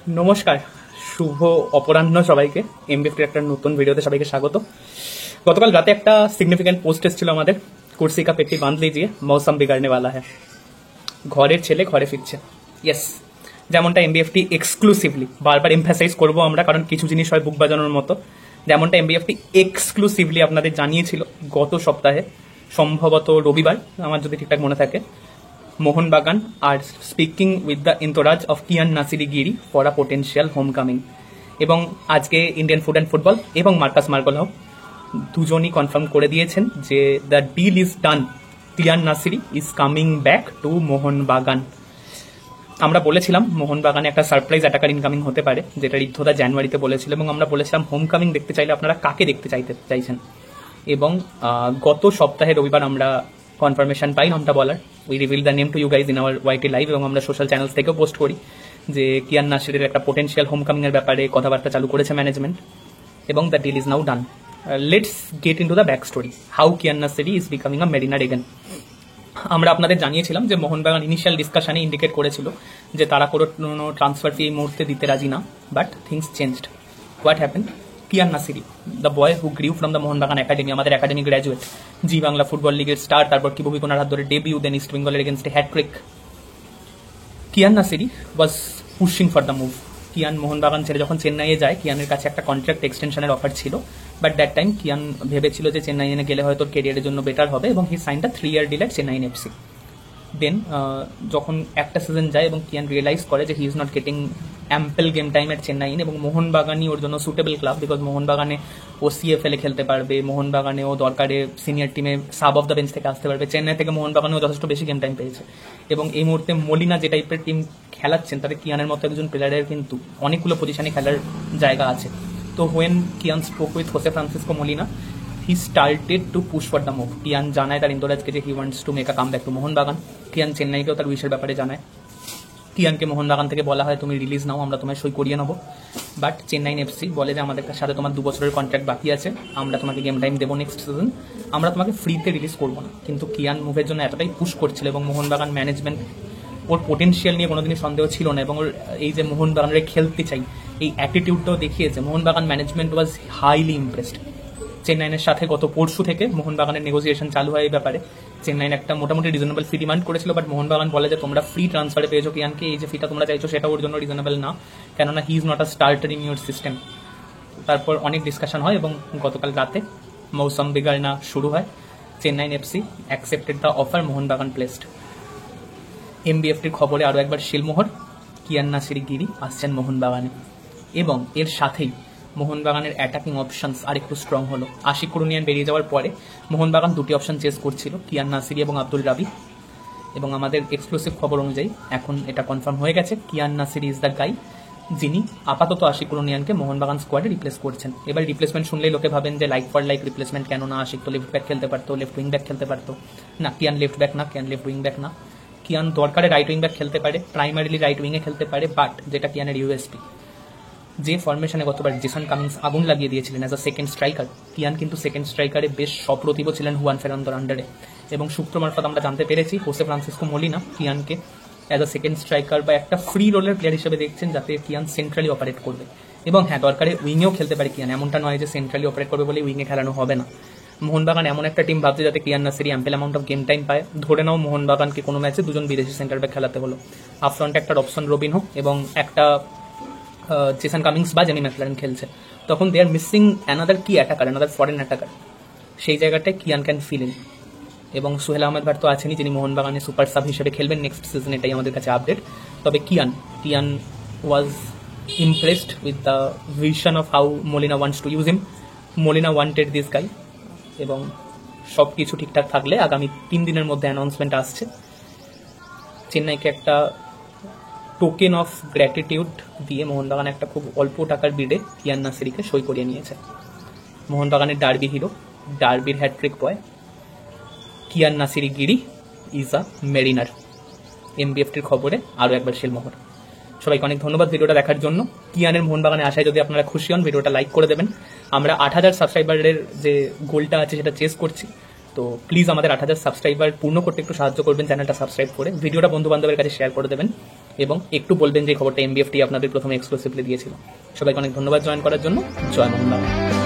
নমস্কার, শুভ অপরাহ্ন সবাইকে। এমবিএফটির একটা নতুন ভিডিওতে সবাইকে স্বাগত। গতকাল রাতে একটা সিগনিফিক্যান্ট পোস্ট এসেছিল আমাদের, কুর্সি কা পেটি বাঁধ লিজিয়ে মৌসম বিগাড়নে वाला है। ঘরের ছেলে ঘরে ফিরছে। ইয়েস, যেমনটা এমবিএফটি এক্সক্লুসিভলি, বারবার এমফাসাইজ করবো আমরা, কারণ কিছু জিনিস হয় বুক বাজানোর মতো। যেমনটা এমবিএফটি এক্সক্লুসিভলি আপনাদের জানিয়েছিল গত সপ্তাহে, সম্ভবত রবিবার আমার যদি ঠিকঠাক মনে থাকে, মোহনবাগান আর speaking with the entourage of Kiyan Nassiri Giri for a potential homecoming. এবং আজকে ইন্ডিয়ান ফুড অ্যান্ড ফুটবল এবং মার্কাস মার্কোলাও দুজনই কনফার্ম করে দিয়েছেন যে the deal is done, Kiyan Nasiri is coming back to Mohun Bagan. আমরা বলেছিলাম মোহনবাগানে একটা সারপ্রাইজ অ্যাটাকার ইনকামিং হতে পারে, যেটা ঋদ্ধদা জানুয়ারিতে বলেছিল, এবং আমরা বলেছিলাম হোম কামিং দেখতে চাইলে আপনারা কাকে দেখতে চাইছেন। এবং গত সপ্তাহে রবিবার আমরা কনফার্মেশন পাই নামটা বলার। We reveal the name to you guys in our YT live, এবং আমরা সোশ্যাল চ্যানেলস থেকেও পোস্ট করি যে কিয়ান নাসিরের একটা পোটেন্সিয়াল হোম কামিং এর ব্যাপারে কথাবার্তা চালু করেছে ম্যানেজমেন্ট, এবং the deal is now done. Let's get in to the back story, how Kian Nasiri is becoming a mariner again. আমরা আপনাদের জানিয়েছিলাম যে মোহনবাগান ইনিশিয়াল ডিসকাশনে ইন্ডিকেট করেছিল যে তারা কোনো ট্রান্সফার ফি এই মুহূর্তে দিতে রাজি না, but things changed. What happen? Kian Nassiri, the boy who grew from the Mohun Bagan academy, আমাদের academy graduate, Zee Bangla football লিগের স্টার, তারপর কি ভূমিকোনার হাত ধরে ডেবিউ, দেন ইস্ট বেঙ্গলের এগেনস্টে hattrick. Kian Nassiri was pushing for the move. Kian Mohun Bagan ছেড়ে যখন চেন্নাইয়ে যায়, কিয়ানের কাছে একটা কন্ট্রাক্ট এক্সটেনশনের অফার ছিল, বাট দ্যাট টাইম কিয়ান ভেবেছিল যে চেন্নাই এনে গেলে হয়তো ক্যারিয়ারের জন্য বেটার হবে, এবং he signed a 3 year deal at Chennai FC. Then যখন একটা সিজন যায় এবং কিয়ান রিয়েলাইজ করে যে he is not getting ample game time at Chennai, এবং মোহনবাগানই ওর জন্য সুটেবল ক্লাব, বিকজ মোহনবাগানে ও সিএফএল এ খেলতে পারবে, মোহনবাগানে ও দরকারে সিনিয়র টিমে সাব অফ দ্য বেঞ্চ থেকে আসতে পারবে। চেন্নাই থেকে মোহনবাগানেও যথেষ্ট বেশি গেম টাইম পেয়েছে, এবং এই মুহূর্তে মলিনা যে টাইপের টিম খেলাচ্ছেন তাদের কিয়ানের মতো একজন প্লেয়ারের কিন্তু অনেকগুলো পজিশনে খেলার জায়গা আছে। তো when Kian spoke with Jose Francisco Molina, he started to push for the move. Kian জানায় তার ইন্দোরাজকে যে he wants to make a comeback to Mohun Bagan. Kiyan চেন্নাইকেও তার উইশের ব্যাপারে জানায়। কিয়ানকে মোহনবাগান থেকে বলা হয় তুমি রিলিজ নাও, আমরা তোমায় সই করিয়ে নেবো, বাট চেন্নাই এফসি বলে যে আমাদের সাথে তোমার 2 বছরের কন্ট্রাক্ট বাকি আছে, আমরা তোমাকে গেম টাইম দেবো নেক্সট সিজন, আমরা তোমাকে ফ্রিতে রিলিজ করবো না। কিন্তু কিয়ান মুভের জন্য এতটাই পুশ করছিল, এবং মোহনবাগান ম্যানেজমেন্ট ওর পোটেনশিয়াল নিয়ে কোনোদিনই সন্দেহ ছিল না, এবং ওর এই যে মোহনবাগানের খেলতে চাই এই অ্যাটিটিউডটাও দেখিয়েছে। Mohun Bagan management was highly impressed. চেন্নাইনের সাথে গত পরশু থেকে মোহনবাগানের নেগোসিয়েশন চালু হয় এই ব্যাপারে। চেন্নাইন একটা মোটামুটি রিজনেবল ফি ডিমান্ড করেছিল, বাট মোহনবাগান বলে যে তোমরা ফ্রি ট্রান্সফারে পেয়েছো কিয়ানকে, এই যে ফিটা তোমরা চাইছো সেটা ওর জন্য রিজনেবল না, কেননা হি is not a starter in your system. তারপর অনেক ডিসকাশন হয়, এবং গতকাল রাতে মৌসম বিগাড়না শুরু হয়। Chennaiyin FC accepted the offer, Mohun Bagan placed. এমবিএফটির খবরে আরও একবার শিলমোহর, কিয়ান নাসিরি গিরি আসছেন মোহনবাগানে, এবং এর সাথেই মোহনবাগানের অ্যাটাকিং অপশনস আরেকটু স্ট্রং হলো। আশিক কুরুনিয়ান বেরিয়ে যাওয়ার পরে মোহনবাগান 2টি অপশন চেস করছিল, কিয়ান নাসিরি এবং আব্দুল রাবি, এবং আমাদের এক্সক্লুসিভ খবর অনুযায়ী এখন এটা কনফার্ম হয়ে গেছে Kiyan Nasiri is the guy যিনি আপাতত আশিক কুরুনিয়ানকে মোহনবাগান স্কোয়াডে রিপ্লেস করছেন। এবার রিপ্লেসমেন্ট শুনলেই লোকে ভাবেন যে লাইক ফর লাইক রিপ্লেসমেন্ট, কেন না আশিক তো লেফট ব্যাক খেলতে পারতো, লেফট উইং ব্যাক খেলতে পারতো। না, কিয়ান লেফট ব্যাক না, কিয়ান লেফট উইং ব্যাক না, কিয়ান দরকারে রাইট উইং ব্যাক খেলতে পারে, প্রাইমারিলি রাইট উইংয়ে খেলতে পারে, বাট যেটা কিয়ানের ইউএসপি, যে ফরমেশনে গতবার জেসন কামিন্স আগুন লাগিয়ে দিয়েছিলেন as a second striker, Kiyan কিন্তু সেকেন্ড স্ট্রাইকারে বেশ সপ্রতিভ ছিলেন হুয়ান ফেরান্দোর আন্ডারে, এবং সূত্র মারফত আমরা জানতে পেরেছি হোসে ফ্রান্সিসকো মলিনা কিয়ানকে অ্যাজ আ সেকেন্ড স্ট্রাইকার বা একটা ফ্রি রোলের প্লেয়ার হিসেবে দেখছেন, যাতে কিয়ান সেন্ট্রালি অপারেট করবে, এবং হ্যাঁ দরকারে উইংয়েও খেলতে পারে কিয়ান, এমনটা নয় যে সেন্ট্রালি অপারেট করবে বলে উইংয়ে খেলানো হবে না। মোহনবাগান এমন একটা টিম ভাবছে যাতে Kiyan Nassiri ample amount of game time পায়। ধরে নাও মোহনবাগানকে কোনো ম্যাচে 2জন বিদেশি সেন্টার ব্যাক খেলাতে হলো, আপফ্রন্টে একটা রবসন রবিনহো এবং একটা জেসন কামিংস বা জেমি ম্যাকলারেন খেলছে, তখন দে আর মিসিং অ্যানাদার কি অ্যাটাকার, অ্যানাদার ফরেন অ্যাটাকার। সেই জায়গাটায় কিয়ান ক্যান ফিল ইন, এবং সোহেল আহমেদ ভাট তো আছেনই, যিনি মোহনবাগানে সুপার সাব হিসেবে খেলবেন নেক্সট সিজন, এটাই আমাদের কাছে আপডেট। তবে Kiyan was impressed with the vision of how Molina wants to use him. Molina wanted this guy, এবং সব কিছু ঠিকঠাক থাকলে আগামী 3 দিনের মধ্যে অ্যানাউন্সমেন্ট আসছে। চেন্নাইকে একটা টোকেন অফ গ্র্যাটিটিউড দিয়ে মোহনবাগান একটা খুব অল্প টাকার বিডে কিয়ান নাসিরিকে সই করিয়ে নিয়েছে। মোহনবাগানের ডার্বি হিরো, ডার্বির hat-trick boy Kiyan Nassiri Giri is a mariner. এমবিএফটির খবরে আরও একবার শিলমোহর। সবাইকে অনেক ধন্যবাদ ভিডিওটা দেখার জন্য। কিয়ানের মোহনবাগানে আসায় যদি আপনারা খুশি হন, ভিডিওটা লাইক করে দেবেন। আমরা 8000 সাবস্ক্রাইবারের যে গোলটা আছে সেটা চেস করছি, তো প্লিজ আমাদের 8000 সাবস্ক্রাইবার পূর্ণ করতে একটু সাহায্য করবেন চ্যানেলটা সাবস্ক্রাইব করে, ভিডিওটা বন্ধু বান্ধবের কাছে শেয়ার করে দেবেন। এবং একটু বলবেন যে খবরটা এমবিএফটি আপনাদের প্রথমে এক্সক্লুসিভলি দিয়েছিল। সবাইকে অনেক ধন্যবাদ জয়েন করার জন্য। জয় মোহনবাগান।